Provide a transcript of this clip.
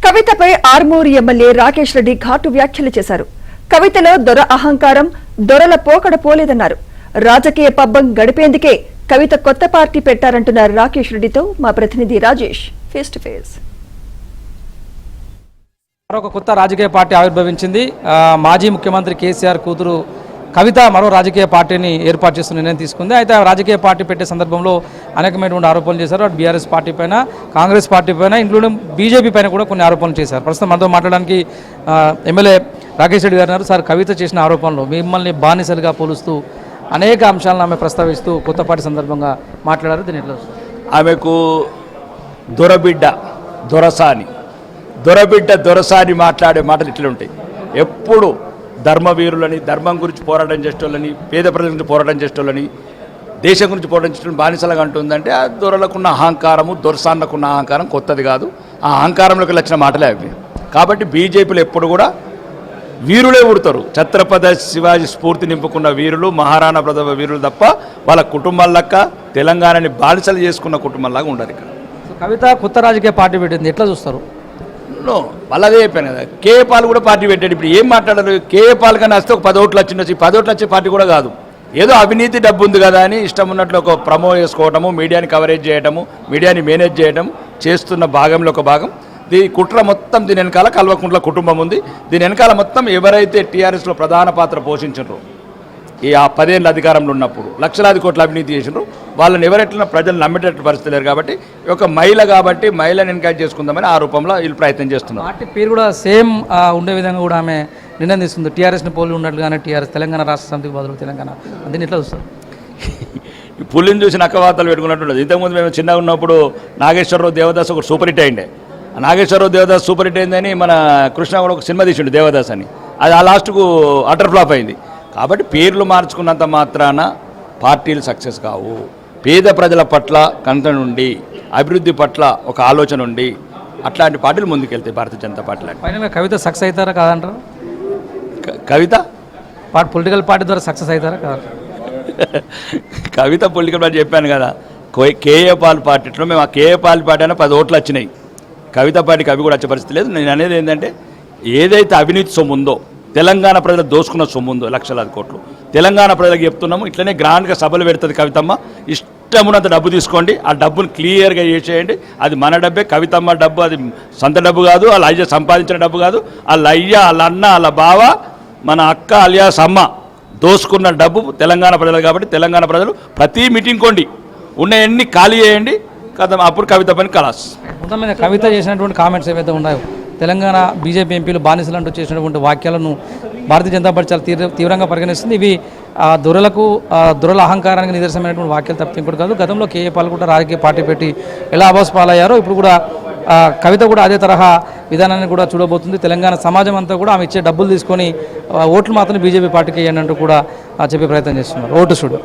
కవితపై Armoor MLA Rakesh Reddy ఘాటు వ్యాఖ్యలు చేశారు. కవితలో దొర అహంకారం, దొరల పోకడ పోలేదన్నారు. రాజకీయ పబ్బం గడిపేందుకే కవిత కొత్త పార్టీ పెట్టారంటున్నారు రాకేష్ రెడ్డితో మా ప్రతినిధి రాజేష్ ఫేస్ టు ఫేస్. మరొక కొత్త రాజకీయ పార్టీ ఆవిర్భవించింది. మాజీ ముఖ్యమంత్రి కేసీఆర్ కూతురు కవిత మరో రాజకీయ పార్టీని ఏర్పాటు చేస్తున్న నిర్ణయం తీసుకుంది. అయితే ఆ రాజకీయ పార్టీ పెట్టే సందర్భంలో అనేకమైనటువంటి ఆరోపణలు చేశారు. అటు బీఆర్ఎస్ పార్టీ పైన, కాంగ్రెస్ పార్టీ పైన, ఇంక్లూడింగ్ బీజేపీ పైన కూడా కొన్ని ఆరోపణలు చేశారు. ప్రస్తుతం మనతో మాట్లాడడానికి ఎమ్మెల్యే రాకేష్ రెడ్డి గారు ఉన్నారు. సార్, కవిత చేసిన ఆరోపణలు మిమ్మల్ని బానిసలుగా పోలుస్తూ అనేక అంశాలను ఆమె ప్రస్తావిస్తూ కొత్త పార్టీ సందర్భంగా మాట్లాడారు. దీని ఎట్లా ఆమెకు దొరబిడ్డ దొరసాని మాట్లాడే మాటలు ఇట్లుంటాయి. ఎప్పుడు ధర్మవీరులని, ధర్మం గురించి పోరాటం చేసేటోళ్ళని, పేద ప్రజల గురించి పోరాటం చేసేటోళ్ళని, దేశం గురించి పోరాటం చేసేటోళ్ళని బానిసలుగా అంటుందంటే ఆ దొరలకున్న అహంకారము, దొరసాన్లకున్న అహంకారం కొత్తది కాదు. ఆ అహంకారంలోకి వచ్చిన మాటలే అవి. కాబట్టి బీజేపీలు ఎప్పుడు కూడా వీరులే ఉడతారు. ఛత్రపతి శివాజీ స్ఫూర్తి నింపుకున్న వీరులు, మహారాణా ప్రతాప వీరులు తప్ప వాళ్ళ కుటుంబాలక్క తెలంగాణని బానిసలు చేసుకున్న కుటుంబంలాగా ఉండరు. ఇక్కడ కవిత కొత్త రాజకీయ పార్టీ పెట్టింది, ఎట్లా చూస్తారు? వాళ్ళదే చెప్పాను కదా, కేఏ పాల్ కూడా పార్టీ పెట్టాడు. ఇప్పుడు ఏం మాట్లాడారు? కేఏ పాల్ కన్నా వస్తే ఒక 10 ఓట్లు వచ్చిండొచ్చు. 10 ఓట్లు వచ్చే పార్టీ కూడా కాదు. ఏదో అవినీతి డబ్బు ఉంది కదా అని ఇష్టం ఉన్నట్లు ఒక ప్రమో చేసుకోవటము, మీడియాని కవరేజ్ చేయటము, మీడియాని మేనేజ్ చేయటం చేస్తున్న భాగంలో ఒక భాగం. దీని కుట్ర మొత్తం దీని వెనకాల కల్వకుంట్ల కుటుంబం ఉంది. దీని వెనకాల మొత్తం ఎవరైతే టీఆర్ఎస్లో ప్రధాన పాత్ర పోషించారో ఈ 10 ఏళ్ళ అధికారంలో ఉన్నప్పుడు లక్షలాది కోట్ల అవినీతి చేసినారు, వాళ్ళని ఎవరెట్లా ప్రజలు నమ్మేటట్టు పరిస్థితి లేరు. కాబట్టి ఒక మహిళ కాబట్టి మహిళను ఎన్కరేజ్ చేసుకుందామని ఆ రూపంలో వీళ్ళు ప్రయత్నం చేస్తున్నారు. పార్టీ పేరు కూడా సేమ్ ఉండే విధంగా కూడా ఆమె నిర్ణయం తీసుకుంది. టీఆర్ఎస్ని పోలి ఉన్నట్లుగానే టీఆర్ఎస్ తెలంగాణ రాష్ట్ర సమితికి బదులు తెలంగాణ. దీన్ని ఎట్లా చూస్తారు? ఈ పులిని చూసి నక్కవార్తలు పెట్టుకున్నట్టు. ఇంతకుముందు మేము చిన్నగా ఉన్నప్పుడు నాగేశ్వరరావు దేవదాస్ ఒక సూపర్ హిట్ అయిండే. నాగేశ్వరరావు దేవదాస్ సూపర్ హిట్ అయిందని మన కృష్ణ కూడా ఒక సినిమా తీసిండు దేవదాస్ అని. అది ఆ లాస్ట్కు అటర్ ఫ్లాప్ అయింది. కాబట్టి పేర్లు మార్చుకున్నంత మాత్రాన పార్టీలు సక్సెస్ కావు. పేద ప్రజల పట్ల కనుక నుండి, అభివృద్ధి పట్ల ఒక ఆలోచన ఉండి అట్లాంటి పార్టీలు ముందుకెళ్తాయి. భారతీయ జనతా పార్టీ ఫైనల్గా కవిత సక్సెస్ అవుతారా కాదంటారు? కవిత పొలిటికల్ పార్టీ ద్వారా సక్సెస్ అవుతారా కాదంటారు? కవిత పొలిటికల్ పార్టీ చెప్పాను కదా, కేఏ పాల్ పార్టీలో మేము ఆ కేఏ పాల్ పార్టీ అయినా 10 ఓట్లు వచ్చినాయి. కవిత పార్టీకి అవి కూడా వచ్చే పరిస్థితి లేదు. నేను అనేది ఏంటంటే, ఏదైతే అవినీతి సొమ్ము ఉందో, తెలంగాణ ప్రజలు దోసుకున్న సొమ్ము ఉందో లక్షలాది కోట్లు, తెలంగాణ ప్రజలకు చెప్తున్నాము. ఇట్లనే గ్రాండ్గా సభలు పెడుతుంది కవితమ్మ. ఇష్టమున్నంత డబ్బు తీసుకోండి, ఆ డబ్బును క్లియర్గా చేసేయండి. అది మన డబ్బే, కవితమ్మ డబ్బు. అది సొంత డబ్బు కాదు, వాళ్ళ అయ్య సంపాదించిన డబ్బు కాదు. వాళ్ళ అయ్య, వాళ్ళ అన్న, వాళ్ళ బావ, మన అక్క అలియాస్ అమ్మ దోసుకున్న డబ్బు తెలంగాణ ప్రజలు. కాబట్టి తెలంగాణ ప్రజలు ప్రతి మీటింగ్ కొండి ఉన్నాయన్నీ ఖాళీ చేయండి కదా, అప్పుడు కవిత పని కలాస్. మొత్తం మీద కవిత చేసినటువంటి కామెంట్స్ ఏవైతే ఉన్నాయో, తెలంగాణ బీజేపీ ఎంపీలు బానిసలు అంటూ చేసినటువంటి వాక్యాలను భారతీయ జనతా పార్టీ చాలా తీవ్రంగా పరిగణిస్తుంది. ఇవి దొరల అహంకారానికి నిదర్శనమైనటువంటి వాక్యాలు తప్పితే ఇంకోటి కాదు. గతంలో కేఏ పాల్ కూడా రాజకీయ పార్టీ పెట్టి ఎలా అబాస్ పాలయ్యారో ఇప్పుడు కూడా కవిత కూడా అదే తరహా విధానాన్ని కూడా చూడబోతుంది. తెలంగాణ సమాజం అంతా కూడా ఆమె ఇచ్చే డబ్బులు తీసుకొని ఓట్లు మాత్రం బీజేపీ పార్టీకి వేయండి అంటూ కూడా చెప్పే ప్రయత్నం చేస్తున్నారు. ఓటు చూడు.